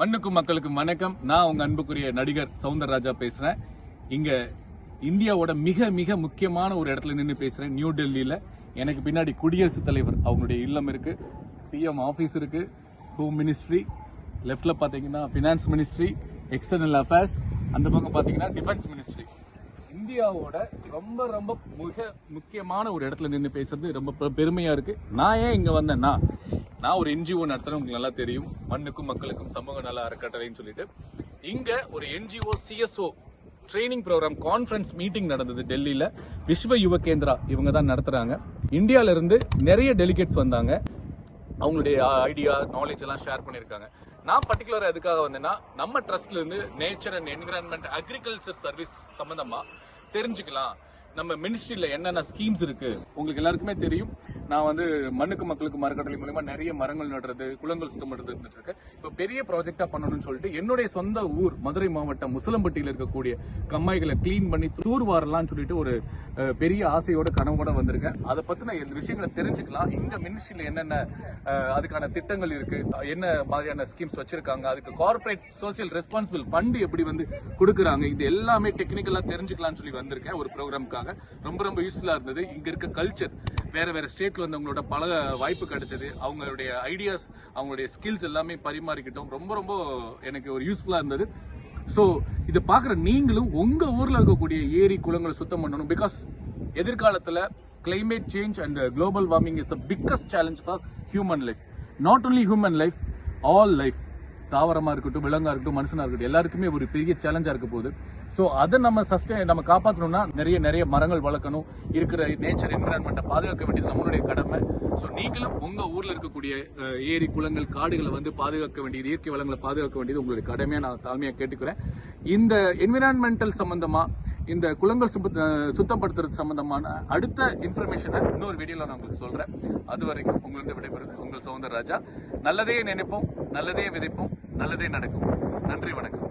மண்ணுக்கும் மக்களுக்கும் வணக்கம். நான் உங்க அன்புக்குரிய நடிகர் சவுந்தரராஜா பேசுறேன். இங்க இந்தியாவோட மிக மிக முக்கியமான ஒரு இடத்துல நின்று பேசுறேன். நியூ டெல்லியில எனக்கு பின்னாடி குடியரசுத் தலைவர் அவங்களுடைய இல்லம் இருக்கு, பிஎம் ஆபீஸ் இருக்கு, ஹோம் மினிஸ்ட்ரி, லெப்ட்ல பாத்தீங்கன்னா பினான்ஸ் மினிஸ்ட்ரி, எக்ஸ்டர்னல் அஃபேர்ஸ், அந்த பக்கம் பாத்தீங்கன்னா டிஃபென்ஸ் மினிஸ்ட்ரி. இந்தியாவோட ரொம்ப ரொம்ப மிக முக்கியமான ஒரு இடத்துல நின்று பேசுறது ரொம்ப பெருமையா இருக்கு. நான் ஏன் இங்க வந்தேன்னா, நான் ஒரு என்ஜிஓ நடத்துறேன், உங்களுக்கு நல்லா தெரியும், மண்ணுக்கும் மக்களுக்கும் சமூக நல அறக்கட்டளைன்னு சொல்லிட்டு. இங்க ஒரு NGO CSO training programme conference meeting நடந்தது டெல்லியில. விஸ்வ யுவ கேந்திரா இவங்க தான் நடத்துறாங்க. இந்தியால இருந்து நிறைய டெலிகேட்ஸ் வந்தாங்க. அவங்களுடைய ஐடியா நாலேஜ் எல்லாம் ஷேர் பண்ணிருக்காங்க. நான் பர்டிகுலரா எதுக்காக வந்தேன்னா, நம்ம ட்ரஸ்ட்ல இருந்து nature and environment agriculture service சம்பந்தமா தெரிஞ்சுக்கலாம். நம்ம மினிஸ்ட்ரியில என்னென்ன ஸ்கீம்ஸ் இருக்கு, உங்களுக்கு எல்லாருக்குமே தெரியும். நான் வந்து மண்ணுக்கு மக்களுக்கு மரக்கட்டளை மூலமா நிறைய மரங்கள் நடுறது, குளங்கள் சுத்தம் பண்றது இருந்துட்டு இருக்கு. இப்போ பெரிய ப்ராஜெக்டா பண்ணணும்னு சொல்லிட்டு என்னுடைய சொந்த ஊர் மதுரை மாவட்டம் முசலம்பட்டியில இருக்கக்கூடிய கம்மாய்களை கிளீன் பண்ணி தூர் வாரலாம்னு சொல்லிட்டு ஒரு பெரிய ஆசையோட கனவோட வந்திருக்கேன். அதை பத்தின விஷயங்களை தெரிஞ்சுக்கலாம். இங்க மினிஸ்ட்ரியில என்னென்ன அதுக்கான திட்டங்கள் இருக்கு, என்ன மாதிரியான ஸ்கீம்ஸ் வச்சிருக்காங்க, அதுக்கு கார்பரேட் சோசியல் ரெஸ்பான்சிபிள் ஃபண்ட் எப்படி வந்து கொடுக்குறாங்க, இது எல்லாமே டெக்னிக்கலா தெரிஞ்சுக்கலாம்னு சொல்லி வந்திருக்கேன் ஒரு ப்ரோக்ராம்காக. ரொம்ப ரொம்ப யூஸ்ஃபுல்லா இருந்தது. இங்க இருக்க கல்ச்சர், வேற வேற ஸ்டேட்ல வந்தவங்களோட பல வாய்ப்பு கிடைச்சது, அவங்களுடைய ஐடியாஸ், அவங்களுடைய ஸ்கில்ஸ் எல்லாமே பரிமாறிக்கிட்டோம். ரொம்ப ரொம்ப எனக்கு ஒரு யூஸ்ஃபுல்லா இருந்தது. ஸோ இதை பார்க்குற நீங்களும் உங்க ஊர்ல இருக்கக்கூடிய ஏரி குளங்களை சுத்தம் பண்ணணும். பிகாஸ் எதிர்காலத்துல climate change and global warming is the biggest challenge for human life. Not only human life, all life. தாவரமா இருக்கட்டும், விலங்கா இருக்கட்டும், மனுஷனா இருக்கட்டும், எல்லாருக்குமே ஒரு பெரிய சேலஞ்சா இருக்க போகுது. ஸோ அதை நம்ம காப்பாற்றணும்னா நிறைய மரங்கள் வளர்க்கணும், இருக்கிற நேச்சர் என்விரான்மெண்ட்டை பாதுகாக்க வேண்டியது நம்மளுடைய கடமை. ஸோ நீங்களும் உங்க ஊர்ல இருக்கக்கூடிய ஏரி குளங்கள் காடுகளை வந்து பாதுகாக்க வேண்டியது, இயற்கை வளங்களை பாதுகாக்க வேண்டியது உங்களுடைய கடமையா நான் தாழ்மையா கேட்டுக்கிறேன். இந்த என்விரான்மெண்டல் சம்பந்தமா, இந்த குளங்கள் சுத்தப்படுத்துறது சம்பந்தமான அடுத்த இன்ஃபர்மேஷனை இன்னொரு வீடியோல நான் உங்களுக்கு சொல்றேன். அது வரைக்கும் உங்களுக்கு விடைபெறுது உங்கள் சவுந்தரராஜா. நல்லதே நினைப்போம், நல்லதே விதைப்போம், நல்லதே நடக்கும். நன்றி, வணக்கம்.